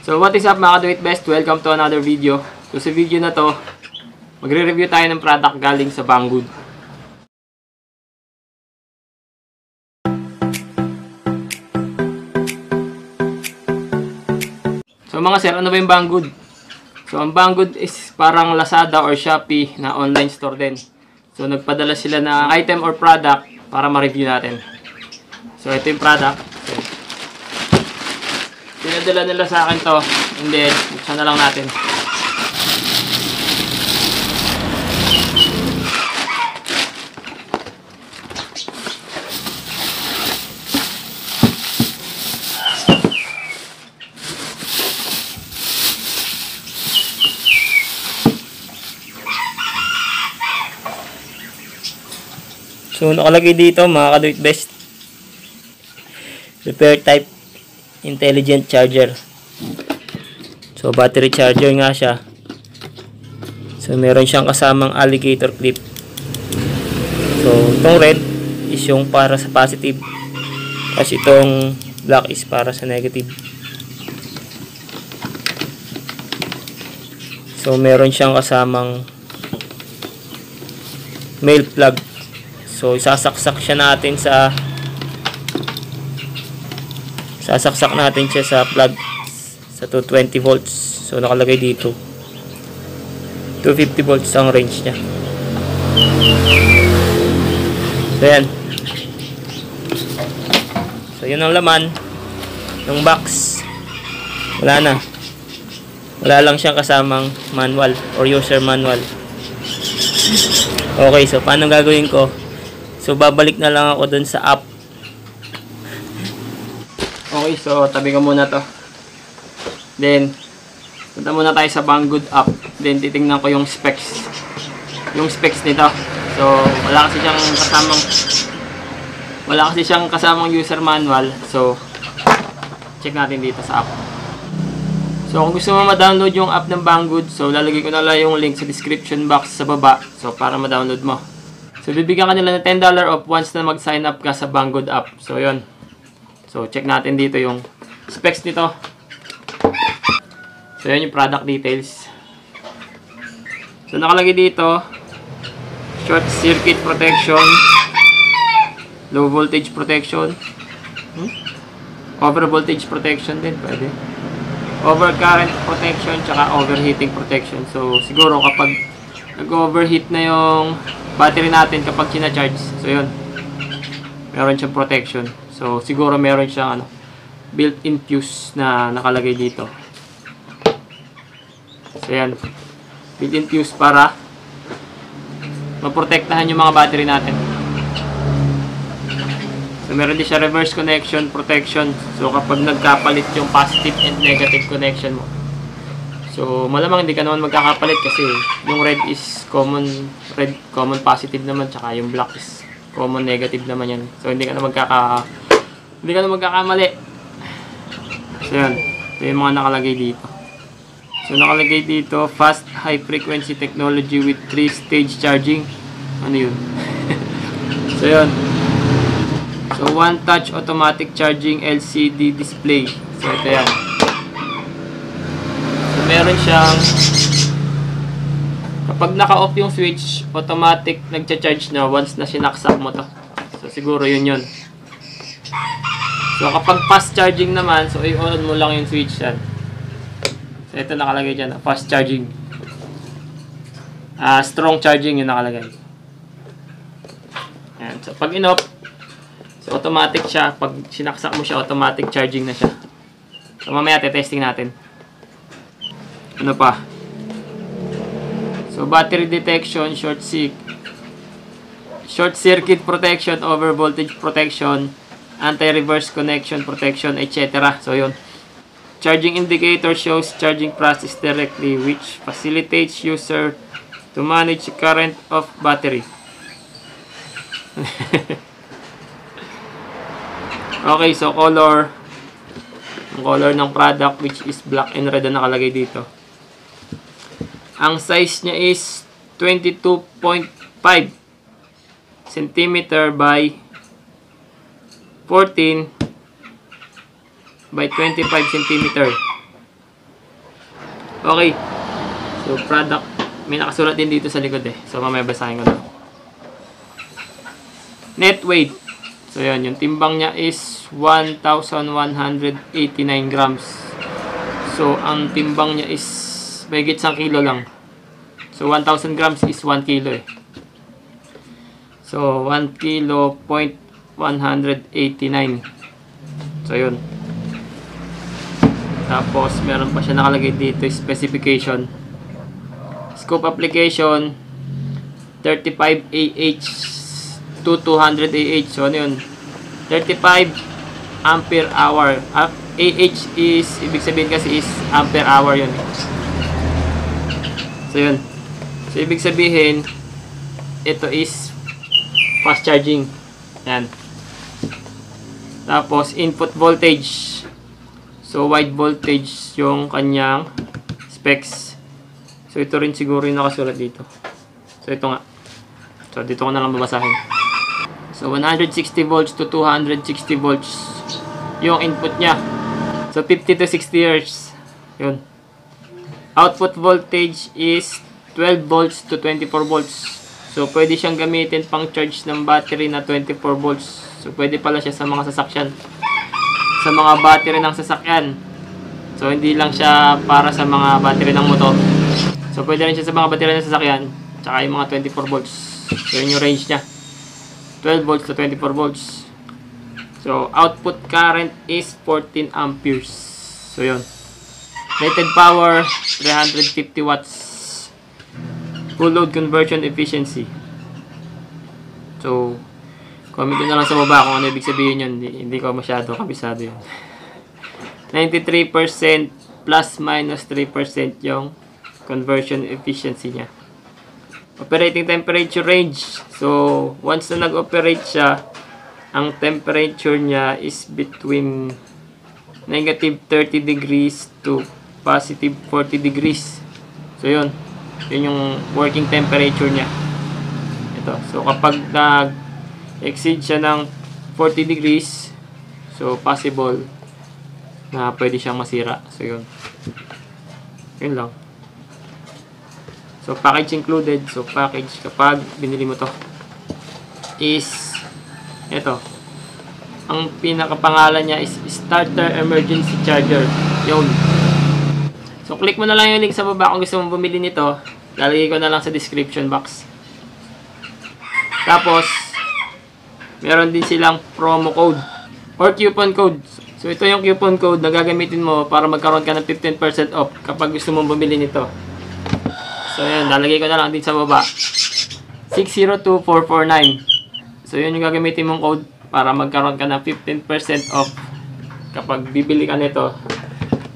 So what is up mga ka-do it best? Welcome to another video. So sa video na to, magre-review tayo ng product galing sa Banggood. So mga sir, ano ba yung Banggood? So ang Banggood is parang Lazada or Shopee na online store din. So nagpadala sila na item or product para ma-review natin. So ito yung product. Pinadala nila sa akin to. And then, buksan na lang natin. So nakalagay dito mga ka-do it best, repair type intelligent charger. So battery charger nga siya. So meron siyang kasamang alligator clip. So itong red is yung para sa positive, kasi itong black is para sa negative. So meron siyang kasamang male plug. So isasaksak siya natin sa plug sa 220 volts. So nakalagay dito 250 volts ang range niya. So yan. So yun ang laman ng box. Wala lang siyang kasamang manual or user manual. Okay, so paano gagawin ko? So babalik na lang ako dun sa app. Okay, so tabi ko muna to. Then, punta muna tayo sa Banggood app. Then, titingnan ko yung specs. Yung specs nito. So, wala kasi siyang kasamang user manual. So, check natin dito sa app. So, kung gusto mo ma-download yung app ng Banggood, so, lalagay ko na lang yung link sa description box sa baba. So, para ma-download mo. So, bibigyan ka nila ng $10 off once na mag-sign up ka sa Banggood app. So, yun. So, check natin dito yung specs nito. So, yan yung product details. So, nakalagay dito, short circuit protection, low voltage protection, over voltage protection din, pwede. Over current protection, tsaka overheating protection. So, siguro kapag nag-overheat na yung battery natin kapag sina-charge, so yun, meron siyang protection. So, siguro meron siyang built-in fuse na nakalagay dito. So, yan. Built-in fuse para maprotektahan yung mga battery natin. So, meron din siya reverse connection protection. So, kapag nagkapalit yung positive and negative connection mo. So, malamang hindi ka naman magkakapalit kasi yung red is common positive naman, tsaka yung black is common negative naman yan. So, hindi ka na magkakamali. So, yan. Ito yung mga nakalagay dito. So, nakalagay dito, fast high frequency technology with 3-stage charging. Ano yun? So, yun. So, one-touch automatic charging LCD display. So, ito yan. So, meron siyang, kapag naka-off yung switch, automatic nagcha-charge na once na sinaksak mo to. So, siguro yun. So, kapag fast charging naman, so, i-on mo lang yung switch yan. So, ito nakalagay dyan, fast charging. Strong charging yung nakalagay. Ayan. So, pag in-off, so, automatic siya. Pag sinaksak mo siya, automatic charging na siya. So, mamaya testing natin. Ano pa? So, battery detection, short circuit protection, over voltage protection, anti-reverse connection protection, etc. So, yun. Charging indicator shows charging process directly, which facilitates user to manage current of battery. Okay, so color. Ang color ng product, which is black and red na nakalagay dito. Ang size niya is 22.5 cm by 14 by 25 cm. Okay. So, product. May nakasulat din dito sa likod eh. So, mamaya basahin ko na. Net weight. So, yan. Yung timbang niya is 1,189 grams. So, ang timbang niya is mahigit 1 kilo lang. So, 1,000 grams is 1 kilo eh. So, 1 kilo point 189. So, yun. Tapos, meron pa siya nakalagay dito, specification. Scope application, 35 AH to 200 AH. So, ano yun? 35 ampere hour. AH is, ibig sabihin kasi is ampere hour yun. So, yun. So, ibig sabihin, ito is fast charging. Yan. Tapos, input voltage. So, wide voltage yung kanyang specs. So, ito rin siguro yung nakasulat dito. So, ito nga. So, dito ko na lang babasahin. So, 160 volts to 260 volts yung input niya. So, 50 to 60 Hz. Yun. Output voltage is 12 volts to 24 volts. So, pwede siyang gamitin pang charge ng battery na 24 volts. So, pwede pala siya sa mga sasakyan. Sa mga battery ng sasakyan. So, hindi lang siya para sa mga battery ng motor. So, pwede rin siya sa mga battery ng sasakyan. Tsaka yung mga 24 volts. So, yun yung range niya. 12 volts to 24 volts. So, output current is 14 amperes. So, yun. Rated power, 350 watts. Full load conversion efficiency. So, comment na lang sa baba kung ano ibig sabihin yun. Hindi ko masyado kabisado yun. 93% plus minus 3% yung conversion efficiency niya. Operating temperature range. So, once na nag-operate siya, ang temperature niya is between negative 30 degrees to positive 40 degrees. So, yun. Yun yung working temperature niya. Ito. So, kapag exceed siya ng 40 degrees, so possible na pwede siyang masira. So, yun. Yun lang. So, package included. So, package kapag binili mo to is ito. Ang pinakapangalan niya is Starter Emergency Charger. Yun. So, click mo na lang yung link sa baba kung gusto mong bumili nito. Lalagay ko na lang sa description box. Tapos, meron din silang promo code or coupon code. So, ito yung coupon code na gagamitin mo para magkaroon ka ng 15% off kapag gusto mong bumili nito. So, yun. Lalagay ko na lang din sa baba. 602449. So, yun yung gagamitin mong code para magkaroon ka ng 15% off kapag bibili ka nito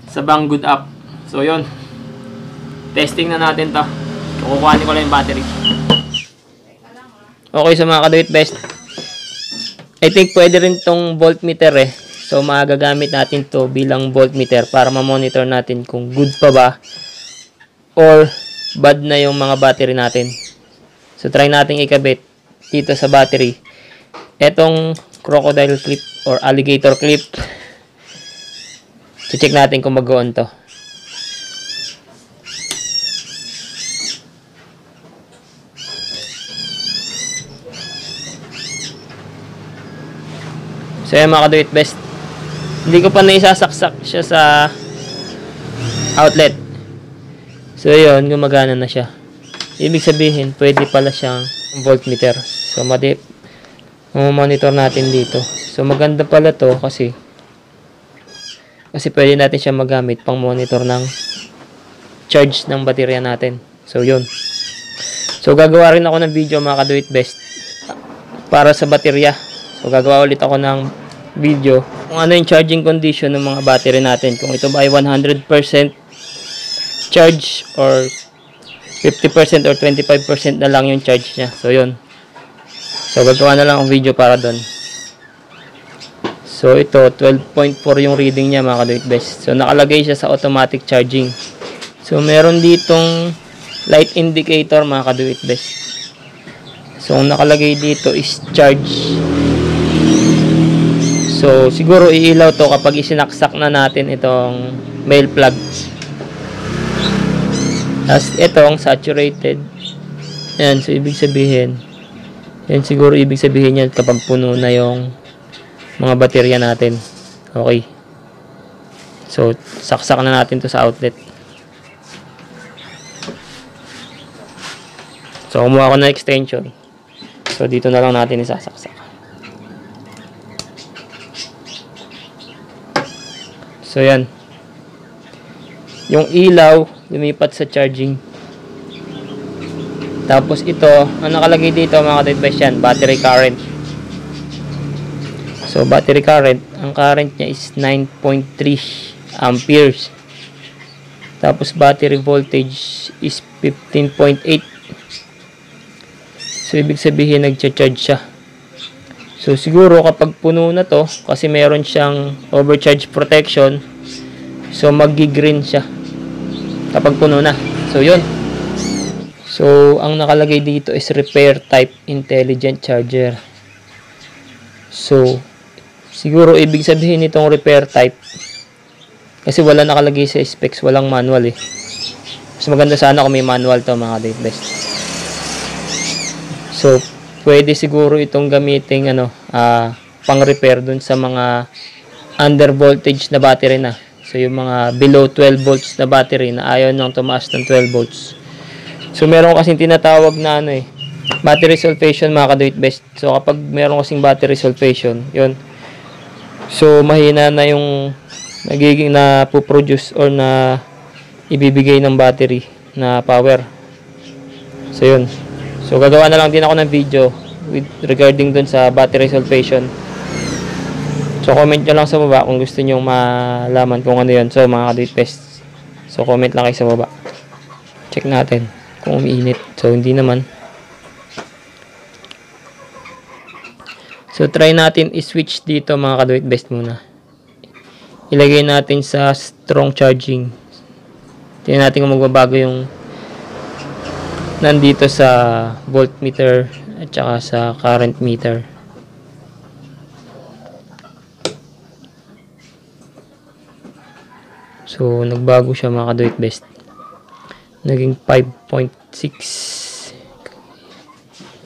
sa Banggood app. So, yun. Testing na natin to. Kukuhanin ko lang yung battery. Okay, so mga ka-do it best. I think pwede rin tong voltmeter eh. So, magagamit natin to bilang voltmeter para ma-monitor natin kung good pa ba or bad na yung mga battery natin. So, try natin ikabit dito sa battery. Etong crocodile clip or alligator clip. Check natin kung mag-on to. So, yan mga ka-do it best. Hindi ko pa naisasaksak siya sa outlet. So, yun, gumagana na siya. Ibig sabihin, pwede pala siyang voltmeter. So, monitor natin dito. So, maganda pala to kasi pwede natin siya magamit pang monitor ng charge ng baterya natin. So, yun. So, gagawa rin ako ng video mga ka-do it best para sa baterya. So, gagawa ulit ako ng video kung ano yung charging condition ng mga battery natin. Kung ito ba ay 100% charge or 50% or 25% na lang yung charge niya. So, yun. So, gagawa na lang ang video para doon. So, ito, 12.4 yung reading niya, mga ka-do it best. So, nakalagay siya sa automatic charging. So, meron ditong light indicator, mga ka-do it best. So, ang nakalagay dito is charge. So, siguro iilaw to kapag isinaksak na natin itong male plug. As itong saturated. Yan, so ibig sabihin, yan siguro ibig sabihin yan kapag puno na yung mga baterya natin. Okay. So, saksak na natin to sa outlet. So, kumuha ko ng extension. So, dito na lang natin isasaksak. So, yan. Yung ilaw, lumipat sa charging. Tapos, ito, ang nakalagay dito, mga ka-device yan, battery current. So, battery current, ang current niya is 9.3 amperes. Tapos, battery voltage is 15.8. So, ibig sabihin, nagcha-charge siya. So, siguro kapag puno na to, kasi meron siyang overcharge protection, so, mag-green siya kapag puno na. So, yun. So, ang nakalagay dito is repair type intelligent charger. So, siguro ibig sabihin itong repair type, kasi wala nakalagay sa specs, walang manual eh. Mas maganda sana kung may manual to, mga device. So, pwede siguro itong gamitin pang repair dun sa mga under voltage na battery na. So, yung mga below 12 volts na battery na ayaw nang tumaas ng 12 volts. So, meron kasing tinatawag na battery sulfation, mga ka-do-it-best. So, kapag meron kasing battery sulfation, yun. So, mahina na yung nagiging na puproduce or na ibibigay ng battery na power. So, yun. So, gagawa na lang din ako ng video regarding dun sa battery sulfation. So, comment nyo lang sa baba kung gusto nyo malaman kung ano yun. So, mga ka-do-it-best. So, comment lang kayo sa baba. Check natin kung umiinit. So, hindi naman. So, try natin i-switch dito, mga ka-do-it-best muna. Ilagay natin sa strong charging. Tingnan natin kung magbabago yung nandito sa voltmeter at saka sa current meter. So, nagbago siya, mga ka-do-it-best. Naging 5.6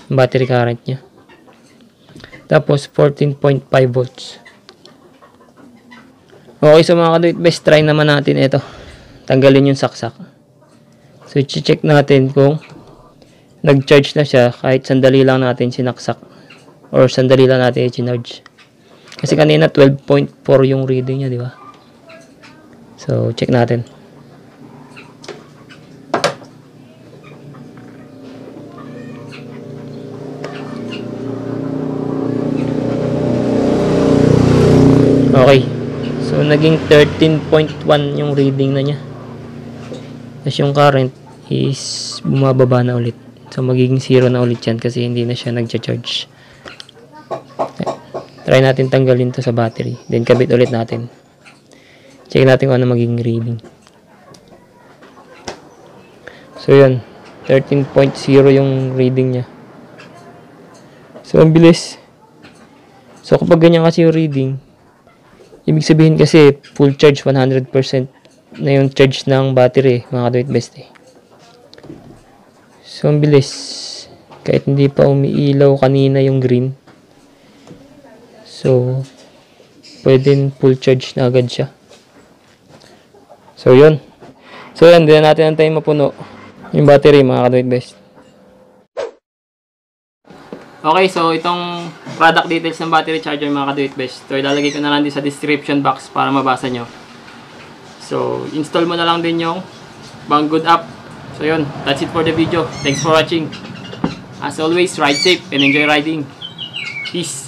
battery current niya. Tapos, 14.5 volts. Okay, so mga ka-do-it-best, try naman natin ito. Tanggalin yung saksak. So, i-check natin kung nag-charge na siya kahit sandali lang natin sinaksak or sandali lang natin i-charge. Kasi kanina 12.4 yung reading niya, di ba? So, check natin. Okay. So, naging 13.1 yung reading na niya. Tapos yung current is bumababa na ulit. So, magiging 0 na ulit yan kasi hindi na siya nagcha-charge. Try natin tanggalin to sa battery. Then, kabit ulit natin. Check natin kung ano magiging reading. So, yun. 13.0 yung reading niya. So, ang bilis. So, kapag ganyan kasi yung reading, ibig sabihin kasi full charge 100% na yung charge ng battery, mga ka-do-it-best eh. So, ang bilis. Kahit hindi pa umiilaw kanina yung green. So, pwedeng full charge na agad siya. So, yun. So, yun. Hindi na natin antayin mapuno yung battery, mga ka-do-it-best. Okay, so itong product details ng battery charger, mga ka-do-it-best. So, ilalagay ko na lang din sa description box para mabasa nyo. So, install mo na lang din yung Banggood app. So, yun. That's it for the video. Thanks for watching. As always, ride safe and enjoy riding. Peace.